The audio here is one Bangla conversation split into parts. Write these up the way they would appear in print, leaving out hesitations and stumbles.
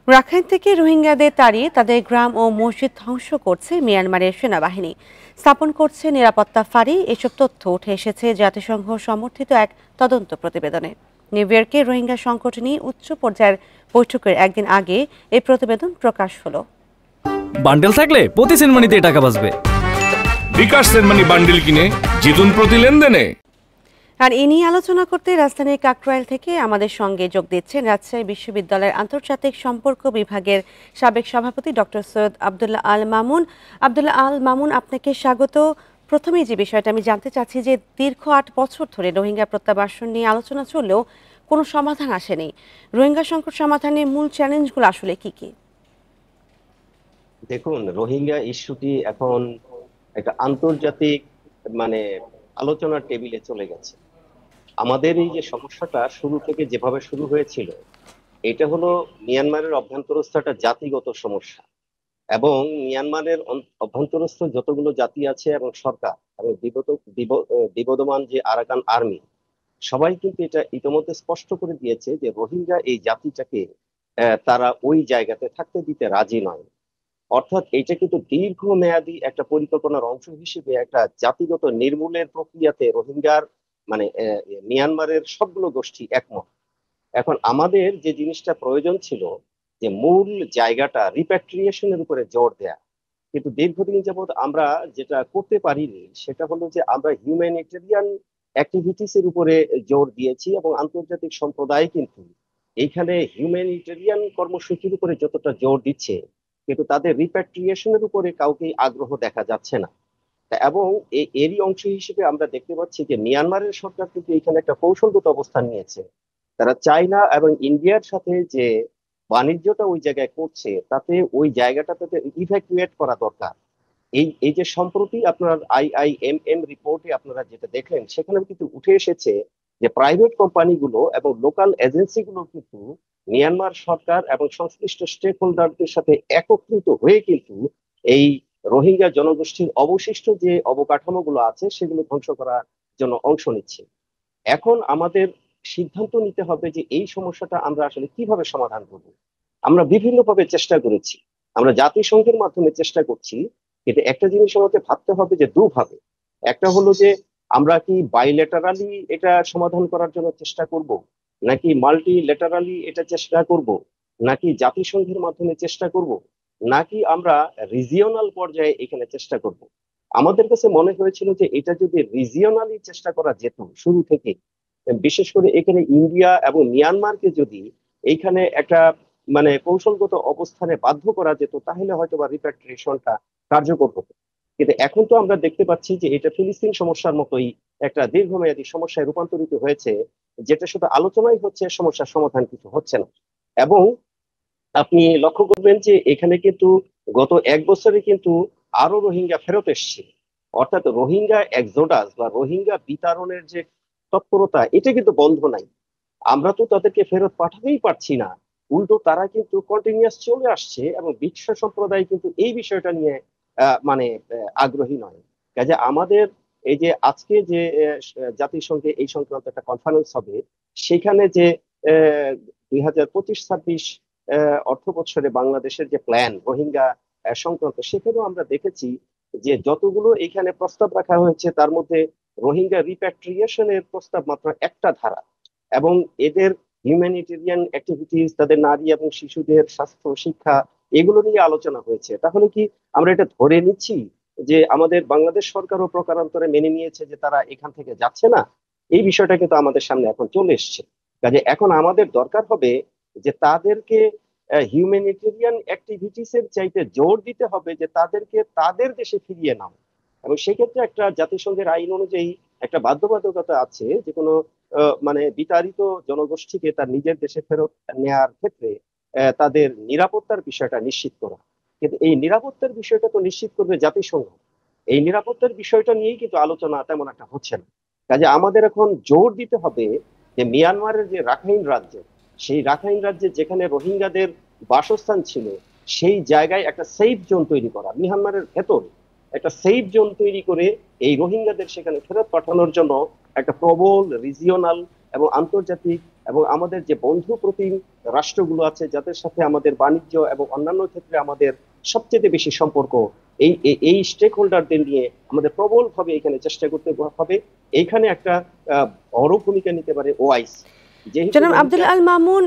রাখাইন থেকে রোহিঙ্গাদের তাড়িয়ে তাদের গ্রাম ও মসজিদ ধ্বংস করছে মিয়ানমারের সেনাবাহিনী, স্থাপন করছে নিরাপত্তা ফাঁড়ি। এসব তথ্য উঠে এসেছে জাতিসংঘ সমর্থিত এক তদন্ত প্রতিবেদনে। নিউ ইয়র্কে রোহিঙ্গা সংকট নিয়ে উচ্চ পর্যায়ের বৈঠকের একদিন আগে এই প্রতিবেদন প্রকাশ হলো। বান্ডেল থাকলে প্রতি সেনমানিতে টাকা বাঁচবে। বিকাশ সেনমানি বান্ডেল কিনে জিতুন প্রতি লেনদেনে। আর এ নিয়ে আলোচনা করতে রাজধানীর কাকরাইল থেকে আমাদের সঙ্গে যোগ দিচ্ছেন রাজশাহী বিশ্ববিদ্যালয়ের আন্তর্জাতিক সম্পর্ক বিভাগের সাবেক সভাপতি ডক্টর সৈয়দ আব্দুল্লাহ আল মামুন। আব্দুল্লাহ আল মামুন, আপনাকে স্বাগত। প্রথমেই যে বিষয়টা আমি জানতে চাচ্ছি যে দীর্ঘ ৮ বছর ধরে রোহিঙ্গা প্রত্যাবাসন নিয়ে আলোচনা চললেও কোনো সমাধান আসেনি। রোহিঙ্গা সংকট সমাধানের মূল চ্যালেঞ্জগুলো আসলে কি কি? দেখুন, রোহিঙ্গা ইস্যুটি এখন একটা আন্তর্জাতিক মানে আলোচনার টেবিলে চলে গেছে। আমাদের এই যে সমস্যাটা শুরু থেকে যেভাবে শুরু হয়েছিল, এটা হলো মিয়ানমারের অভ্যন্তরস্থ একটা জাতিগত সমস্যা। এবং মিয়ানমারের অভ্যন্তরস্থ যতগুলো জাতি আছে এবং সরকার এবং বিবদমান যে আরাকান আর্মি, সবাই কিন্তু এটা ইতিমধ্যে স্পষ্ট করে দিয়েছে যে রোহিঙ্গা এই জাতিটাকে তারা ওই জায়গাতে থাকতে দিতে রাজি নয়। অর্থাৎ এটা কিন্তু দীর্ঘমেয়াদী একটা পরিকল্পনার অংশ হিসেবে একটা জাতিগত নির্মূলের প্রক্রিয়াতে রোহিঙ্গার মিয়ানমারের সবগুলো গোষ্ঠী একমত। এখন আমাদের যে জিনিসটা প্রয়োজন ছিল যে মূল জায়গাটা রিপ্যাট্রিয়েশনের উপরে জোর দেয়া, কিন্তু দীর্ঘদিন যাবৎ আমরা যেটা করতে পারিনি সেটা হলো যে আমরা হিউম্যানিটেরিয়ান অ্যাক্টিভিটিস এর উপরে জোর দিয়েছি এবং আন্তর্জাতিক সম্প্রদায় কিন্তু এইখানে হিউম্যানিটেরিয়ান কর্মসূচির উপরে যতটা জোর দিচ্ছে, কিন্তু তাদের রিপ্যাট্রিয়েশনের উপরে কাউকেই আগ্রহ দেখা যাচ্ছে না। এবং এরই অংশ হিসেবে আমরা দেখতে পাচ্ছি যে মিয়ানমারের সরকার কিন্তু এখানে একটা কৌশলগত অবস্থান নিয়েছে। তারা চায়না এবং ইন্ডিয়ার সাথে যে বাণিজ্যটা ওই জায়গায় করছে, তাতে ওই জায়গাটা তাদের ইভ্যাকুয়েট করা দরকার। এই এই যে সম্প্রতি আপনার IIMM রিপোর্টে আপনারা যেটা দেখলেন, সেখানে কিন্তু উঠে এসেছে যে প্রাইভেট কোম্পানিগুলো এবং লোকাল এজেন্সিগুলো কিন্তু মিয়ানমার সরকার এবং সংশ্লিষ্ট স্টেক হোল্ডারদের সাথে একত্রিত হয়ে কিন্তু এই রোহিঙ্গা জনগোষ্ঠীর অবশিষ্ট যে অবকাঠামোগুলো আছে সেগুলো ধ্বংস করার জন্য অংশ নিচ্ছে। এখন আমাদের সিদ্ধান্ত নিতে হবে যে এই সমস্যাটা আমরা আসলে কিভাবে সমাধান করব। আমরা বিভিন্নভাবে চেষ্টা করেছি, আমরা জাতিসংঘের মাধ্যমে চেষ্টা করছি, কিন্তু একটা জিনিস আমাকে ভাবতে হবে যে দুভাবে। একটা হলো যে আমরা কি বাইলেটারালি এটা সমাধান করার জন্য চেষ্টা করব, নাকি মাল্টিলেটারালি এটা চেষ্টা করব, নাকি জাতিসংঘের মাধ্যমে চেষ্টা করব, নাকি আমরা রিজিওনাল পর্যায়ে এখানে চেষ্টা করব। আমাদের কাছে মনে হয়েছিল যে এটা যদি রিজিওনালি চেষ্টা করা যেত শুরু থেকে, বিশেষ করে এখানে ইন্ডিয়া এবং মিয়ানমারকে যদি এইখানে একটা কৌশলগত অবস্থানে বাধ্য করা যেত, তাহলে হয়তো বা রিপ্যাট্রিয়েশনটা কার্যকর হতো। কিন্তু এখন তো আমরা দেখতে পাচ্ছি যে এটা ফিলিস্তিন সমস্যার মতোই একটা দীর্ঘমেয়াদী সমস্যায় রূপান্তরিত হয়েছে, যেটা শুধু আলোচনাই হচ্ছে, সমস্যার সমাধান কিছু হচ্ছে না। এবং আপনি লক্ষ্য করবেন যে এখানে কিন্তু গত 1 বছরে কিন্তু আরো রোহিঙ্গা ফেরত এসছে। অর্থাৎ রোহিঙ্গা এক্সোডাস বা রোহিঙ্গা বিতাড়নের যে তৎপরতা, এটা কিন্তু বন্ধ নাই। আমরা তো তাদেরকে ফেরত পাঠাতেই পারছি না, উল্টো তারা কিন্তু কন্টিনিউয়াস চলে আসছে এবং বিশ্ব সম্প্রদায় কিন্তু এই বিষয়টা নিয়ে আগ্রহী নয়। কাজে আমাদের এই যে আজকে যে জাতিসংঘে এই সংক্রান্ত একটা কনফারেন্স হবে, সেখানে যে 2025-26 অর্থ বছরে বাংলাদেশের যে প্ল্যান রোহিঙ্গা সংক্রান্ত, সেখানেও আমরা দেখেছি যে যতগুলো এখানে প্রস্তাব রাখা হয়েছে তার মধ্যে রোহিঙ্গা রিপ্যাট্রিয়েশনের প্রস্তাব মাত্র একটা ধারা। এবং এদের হিউম্যানিটেরিয়ান অ্যাক্টিভিটিস, তাদের নারী এবং শিশুদের স্বাস্থ্য, শিক্ষা, এগুলো নিয়ে আলোচনা হয়েছে। তাহলে কি আমরা এটা ধরে নিচ্ছি যে আমাদের বাংলাদেশ সরকারও প্রকারান্তরে মেনে নিয়েছে যে তারা এখান থেকে যাচ্ছে না? এই বিষয়টা কিন্তু আমাদের সামনে এখন চলে এসছে। কাজে এখন আমাদের দরকার হবে যে তাদেরকে হিউম্যানিটেরিয়ান অ্যাক্টিভিটিস এর চাইতে জোর দিতে হবে যে তাদেরকে তাদের দেশে ফিরিয়ে নাও। এবং সেক্ষেত্রে একটা জাতিসংঘের আইন অনুযায়ী একটা বাধ্যবাধকতা আছে যে কোনো বিতাড়িত জনগোষ্ঠীকে তার নিজের দেশে ফেরত নেওয়ার ক্ষেত্রে তাদের নিরাপত্তার বিষয়টা নিশ্চিত করা। কিন্তু এই নিরাপত্তার বিষয়টা তো নিশ্চিত করবে জাতিসংঘ। এই নিরাপত্তার বিষয়টা নিয়েই কিন্তু আলোচনা তেমন একটা হচ্ছে না। কাজে আমাদের এখন জোর দিতে হবে যে মিয়ানমারের যে রাখাইন রাজ্য, সেই রাখাইন রাজ্যে যেখানে রোহিঙ্গাদের বাসস্থান ছিল, সেই জায়গায় একটা সেফ জোন তৈরি করা, মিয়ানমারের ভেতর একটা সেফ জোন তৈরি করে এই রোহিঙ্গাদের সেখানে ফেরত পাঠানোর জন্য একটা প্রবল রিজিওনাল এবং আন্তর্জাতিক এবং আমাদের যে বন্ধু প্রতিম রাষ্ট্রগুলো আছে যাদের সাথে আমাদের বাণিজ্য এবং অন্যান্য ক্ষেত্রে আমাদের সবচেয়ে বেশি সম্পর্ক, এই স্টেক হোল্ডারদের নিয়ে আমাদের প্রবলভাবে এখানে চেষ্টা করতে হবে। এইখানে একটা বড় ভূমিকা নিতে পারে ওআইসি। জনাব আব্দুল আল মামুন,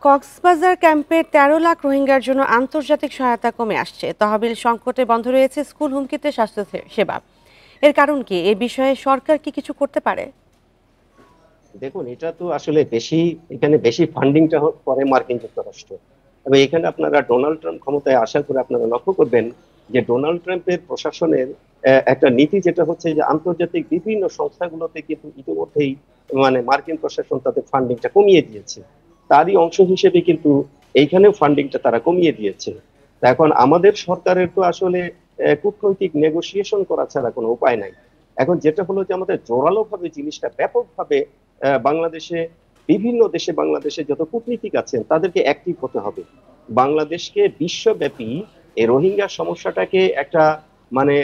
কক্সবাজার ক্যাম্পে 13 লাখ রোহিঙ্গার জন্য আন্তর্জাতিক সহায়তা কমে আসছে, তহবিল সংকটে বন্ধ রয়েছে স্কুল, হুমকিতে স্বাস্থ্য সেবা। এর কারণ কি? এই বিষয়ে সরকার কি কিছু করতে পারে? দেখুন, এটা তো আসলে এখানে বেশি ফান্ডিংটা করে মার্কিন যুক্তরাষ্ট্র। তবে এখানে আপনারা ডোনাল্ড ট্রাম্প ক্ষমতায় আসার পরে আপনারা লক্ষ্য করবেন যে ডোনাল্ড ট্রাম্পের প্রশাসনের একটা নীতি যেটা হচ্ছে যে আন্তর্জাতিক বিভিন্ন সংস্থাগুলোতে কিন্তু ইতিমধ্যেই মানে মার্কিন প্রশাসন তাদের ফান্ডিংটা কমিয়ে দিয়েছে। তারই অংশ হিসেবে কিন্তু এইখানেও ফান্ডিংটা তারা কমিয়ে দিয়েছে। তা এখন আমাদের সরকারের তো আসলে কূটনৈতিক নেগোসিয়েশন করা ছাড়া কোনো উপায় নাই। এখন যেটা হলো যে আমাদের জোরালো ভাবে জিনিসটা ব্যাপকভাবে বিভিন্ন দেশে বাংলাদেশে যত কূটনীতিক আছেন তাদেরকে অ্যাক্টিভ হতে হবে। বাংলাদেশকে বিশ্বব্যাপী এই রোহিঙ্গা সমস্যাটাকে একটা মানে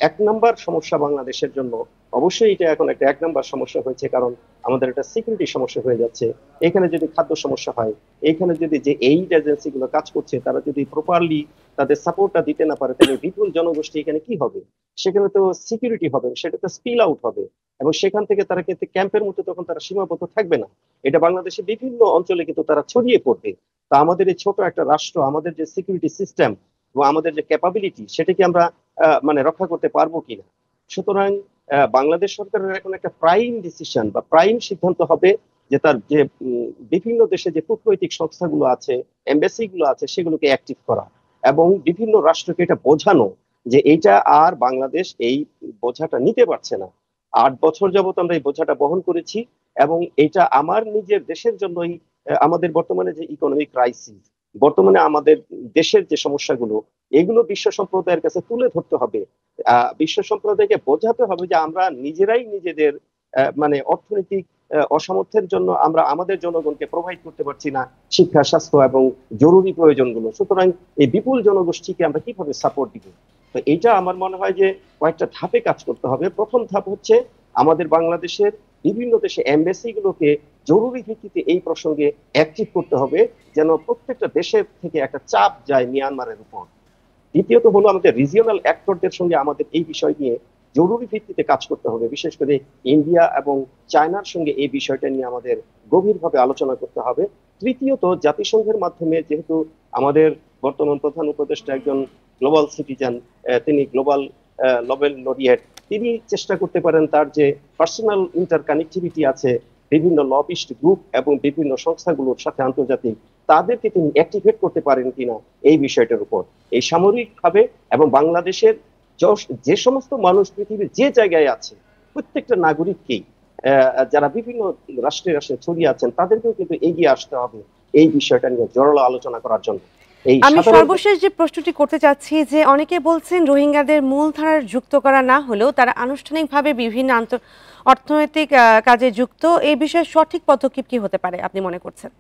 1 নাম্বার সমস্যা বাংলাদেশের জন্য। অবশ্যই এটা এখন একটা 1 নাম্বার সমস্যা হয়েছে, কারণ আমাদের একটা সিকিউরিটি সমস্যা হয়ে যাচ্ছে। এখানে যদি খাদ্য সমস্যা হয়, এখানে যদি যে এইড এজেন্সি গুলো কাজ করছে তারা যদি প্রপারলি তাদের সাপোর্টটা দিতে না পারে, তাহলে বিপুল জনগোষ্ঠী এখানে কি হবে? সেখানে তো সিকিউরিটি হবে, সেটা তো স্পিল আউট হবে, এবং সেখান থেকে তারা কিন্তু ক্যাম্পের মধ্যে তখন তারা সীমাবদ্ধ থাকবে না। এটা বাংলাদেশের বিভিন্ন অঞ্চলে কিন্তু তারা ছড়িয়ে পড়বে। তা আমাদের এই ছোট একটা রাষ্ট্র, আমাদের যে সিকিউরিটি সিস্টেম এবং আমাদের যে ক্যাপাবিলিটি, সেটা কি আমরা মানে রক্ষা করতে পারবো কিনা? সুতরাং বাংলাদেশ সরকারের এখন একটা প্রাইম ডিসিশন বা প্রাইম সিদ্ধান্ত হবে যে তার যে বিভিন্ন দেশে যে কূটনৈতিক সংস্থাগুলো আছে, এমবাসি গুলো আছে, সেগুলোকে অ্যাক্টিভ করা এবং বিভিন্ন রাষ্ট্রকে এটা বোঝানো যে এইটা আর বাংলাদেশ এই বোঝাটা নিতে পারছে না। 8 বছর যাবত আমরা এই বোঝাটা বহন করেছি, এবং এটা আমার নিজের দেশের জন্যই আমাদের বর্তমানে যে ইকোনমিক ক্রাইসিস, বর্তমানে আমাদের দেশের যে সমস্যাগুলো, এগুলো বিশ্ব সম্প্রদায়ের কাছে তুলে ধরতে হবে। বিশ্ব সম্প্রদায়কে বোঝাতে হবে যে আমরা নিজেরাই নিজেদের মানে অর্থনৈতিক অসামর্থ্যের জন্য আমরা আমাদের জনগণকে প্রোভাইড করতে পারছি না শিক্ষা, স্বাস্থ্য এবং জরুরি প্রয়োজনগুলো। সুতরাং এই বিপুল জনগোষ্ঠীকে আমরা কিভাবে সাপোর্ট দিব? তো এটা আমার মনে হয় যে কয়েকটা ধাপে কাজ করতে হবে। প্রথম ধাপ হচ্ছে আমাদের বাংলাদেশের বিভিন্ন দেশে এমবাসি গুলোকে জরুরি ভিত্তিতে এই প্রসঙ্গে অ্যাক্টিভ করতে হবে, যেন প্রত্যেকটা দেশের থেকে একটা চাপ যায় মিয়ানমারের উপর। দ্বিতীয়ত হলো আমাদের রিজিওনাল অ্যাক্টরদের সঙ্গে আমাদের এই বিষয় নিয়ে জরুরি ভিত্তিতে কাজ করতে হবে। বিশেষ করে ইন্ডিয়া এবং চায়নার সঙ্গে এই বিষয়টা নিয়ে আমাদের গভীরভাবে আলোচনা করতে হবে। তৃতীয়ত জাতিসংঘের মাধ্যমে, যেহেতু আমাদের বর্তমান প্রধান উপদেষ্টা একজন গ্লোবাল সিটিজেন, তিনি গ্লোবাল নোবেল লরিয়েট, তিনি চেষ্টা করতে পারেন তার যে পার্সোনাল ইন্টার কানেক্টিভিটি আছে বিভিন্ন লবিস্ট গ্রুপ এবং বিভিন্ন সংস্থাগুলোর সাথে আন্তর্জাতিক, তাদেরকে তিনি অ্যাক্টিভেট করতে পারেন কিনা এই বিষয়টার উপর। এই সামরিকভাবে এবং বাংলাদেশের যে সমস্ত মানুষ পৃথিবীর যে জায়গায় আছে প্রত্যেকটা নাগরিককেই যারা বিভিন্ন রাষ্ট্রে রাষ্ট্রে ছড়িয়ে আছেন তাদেরকেও কিন্তু এগিয়ে আসতে হবে এই বিষয়টা নিয়ে জোরালো আলোচনা করার জন্য। আমি সর্বশেষ যে প্রশ্নটি করতে চাচ্ছি যে অনেকে বলছেন রোহিঙ্গাদের মূলধারার যুক্ত করা না হলেও তারা আনুষ্ঠানিকভাবে বিভিন্ন অর্থনৈতিক কাজে যুক্ত, এই বিষয়ে সঠিক পদক্ষেপ কি হতে পারে আপনি মনে করছেন?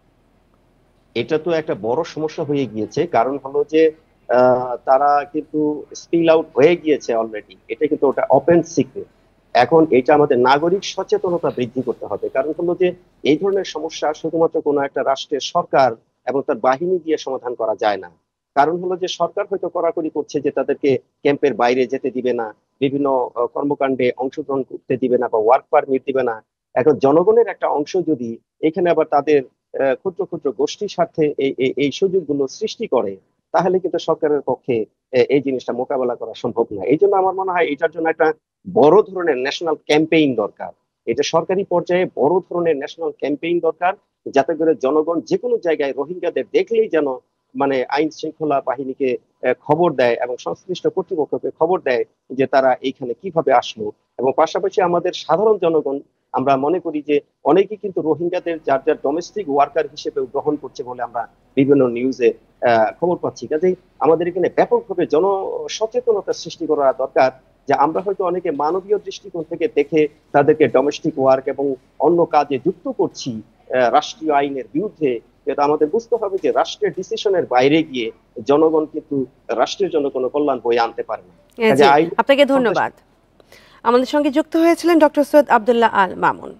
এটা তো একটা বড় সমস্যা হয়ে গিয়েছে, কারণ হলো যে তারা কিন্তু স্পিল আউট হয়ে গিয়েছে অলরেডি। এটা কিন্তু ওটা ওপেন সিক্রেট। এখন এটা আমাদের নাগরিক সচেতনতা বৃদ্ধি করতে হবে, কারণ হলো যে এই ধরনের সমস্যা শুধুমাত্র কোনো একটা রাষ্ট্রের সরকার এবং তার বাহিনী দিয়ে সমাধান করা যায় না। কারণ হলো যে সরকার হয়তো কড়াকড়ি করছে যে তাদেরকে ক্যাম্পের বাইরে যেতে দিবে না, বিভিন্ন কর্মকাণ্ডে অংশগ্রহণ করতে দিবে না বা ওয়ার্ক পারমিট দিবে না। এখন জনগণের একটা অংশ যদি এখানে আবার তাদের ক্ষুদ্র ক্ষুদ্র গোষ্ঠীর স্বার্থে এই সুযোগগুলো সৃষ্টি করে, তাহলে কিন্তু সরকারের পক্ষে এই জিনিসটা মোকাবেলা করা সম্ভব না। এই জন্য আমার মনে হয় এটার জন্য একটা বড় ধরনের ন্যাশনাল ক্যাম্পেইন দরকার। এটা সরকারি পর্যায়ে বড় ধরনের ন্যাশনাল ক্যাম্পেইন দরকার, যাতে করে জনগণ যে কোনো জায়গায় রোহিঙ্গাদের দেখলেই যেন মানে আইন শৃঙ্খলা বাহিনীকে খবর দেয় এবং সংশ্লিষ্ট কর্তৃপক্ষকে খবর দেয় যে তারা এইখানে কিভাবে আসলো। এবং পাশাপাশি আমাদের সাধারণ জনগণ, আমরা মনে করি যে অনেকেই কিন্তু রোহিঙ্গাদের যার যার ডোমেস্টিক ওয়ার্কার হিসেবে গ্রহণ করছে বলে আমরা বিভিন্ন নিউজে খবর পাচ্ছি। কাজেই আমাদের এখানে ব্যাপকভাবে জনসচেতনতা সৃষ্টি করা দরকার, যে আমরা হয়তো অনেকে মানবীয় দৃষ্টিকোণ থেকে দেখে তাদেরকে ডোমেস্টিক ওয়ার্ক এবং অন্য কাজে যুক্ত করছি রাষ্ট্রীয় আইনের বিরুদ্ধে। কিন্তু আমাদের বুঝতে হবে যে রাষ্ট্রের ডিসিশনের বাইরে গিয়ে জনগণ কিন্তু রাষ্ট্রের জন্য কোনো কল্যাণ বয়ে আনতে পারে না। আপনাকে ধন্যবাদ। আমাদের সঙ্গে যুক্ত হয়েছিলেন ডক্টর সৈয়দ আব্দুল্লাহ আল মামুন।